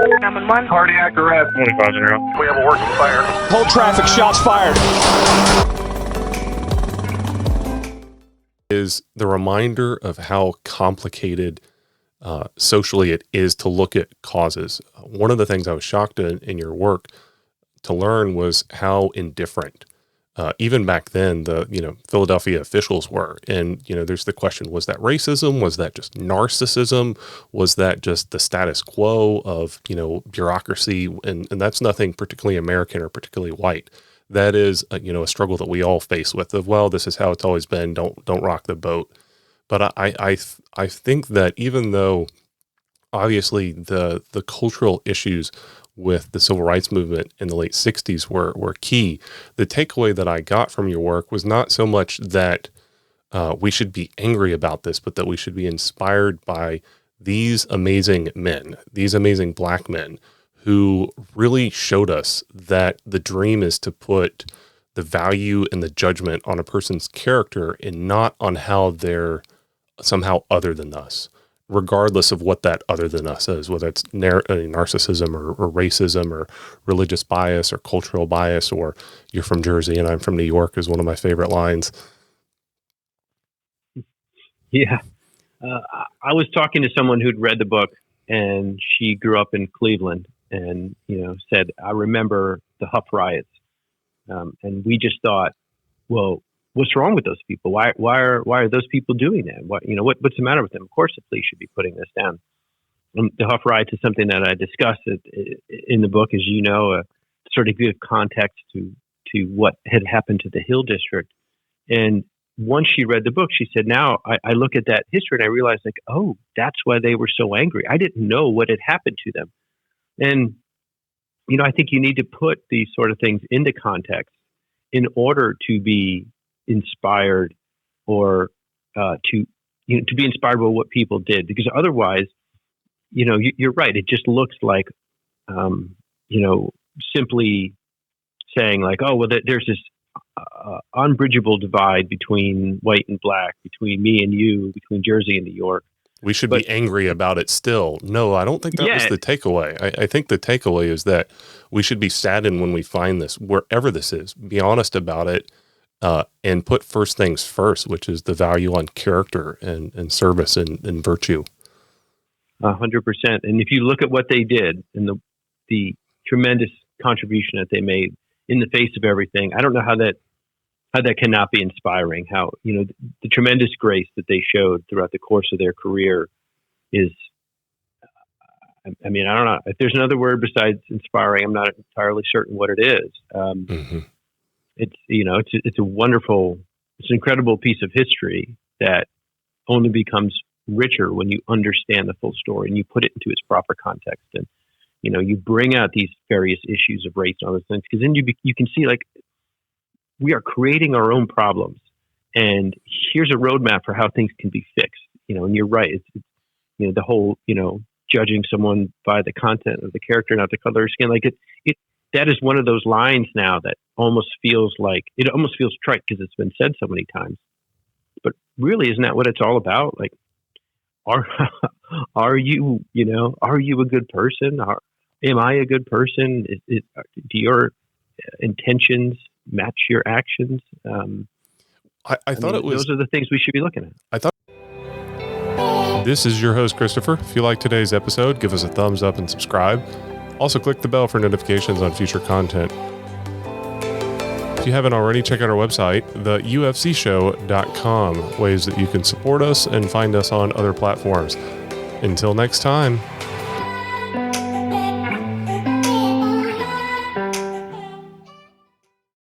911. Cardiac arrest. 25-0. We have a working fire. Hold traffic, shots fired. Is the reminder of how complicated socially it is to look at causes. One of the things I was shocked in your work to learn was how indifferent even back then the Philadelphia officials were. And there's the question, was that racism? Was that just narcissism? Was that just the status quo of bureaucracy? And that's nothing particularly American or particularly white. That is a struggle that we all face with of, well, this is how it's always been, don't rock the boat. But I think that even though obviously the cultural issues with the civil rights movement in the late 60s were key, the takeaway that I got from your work was not so much that we should be angry about this, but that we should be inspired by these amazing men, these amazing Black men who really showed us that the dream is to put the value and the judgment on a person's character and not on how they're somehow other than us, regardless of what that other than us is, whether it's narcissism or racism or religious bias or cultural bias, or you're from Jersey and I'm from New York is one of my favorite lines. Yeah. I was talking to someone who'd read the book, and she grew up in Cleveland and, said, I remember the Huff riots. And we just thought, well, what's wrong with those people? Why are those people doing that? What's the matter with them? Of course, the police should be putting this down. The Huff riots is something that I discussed in the book, as sort of give context to what had happened to the Hill District. And once she read the book, she said, now I look at that history and I realized, like, oh, that's why they were so angry. I didn't know what had happened to them. And, I think you need to put these sort of things into context in order to be inspired or to be inspired by what people did, because otherwise, you're right. It just looks like, simply saying like, oh, well, there's this unbridgeable divide between white and Black, between me and you, between Jersey and New York. We should be angry about it still. No, I don't think that was the takeaway. I think the takeaway is that we should be saddened when we find this, wherever this is, be honest about it, and put first things first, which is the value on character and service and virtue. 100%. And if you look at what they did and the tremendous contribution that they made in the face of everything, I don't know how that cannot be inspiring. How, the tremendous grace that they showed throughout the course of their career is, I don't know if there's another word besides inspiring. I'm not entirely certain what it is. It's a wonderful, it's an incredible piece of history that only becomes richer when you understand the full story and you put it into its proper context. And, you bring out these various issues of race and other things, because then you can see, like, we are creating our own problems, and here's a roadmap for how things can be fixed. And you're right. It's the whole, judging someone by the content of the character, not the color of their skin. Like that is one of those lines now that almost feels trite because it's been said so many times. But really, isn't that what it's all about? Like, are you a good person? Am I a good person? Do your intentions match your actions? I thought those are the things we should be looking at. This is your host, Christopher. If you like today's episode, give us a thumbs up and subscribe. Also, click the bell for notifications on future content. If you haven't already, check out our website, theufcshow.com, ways that you can support us and find us on other platforms. Until next time.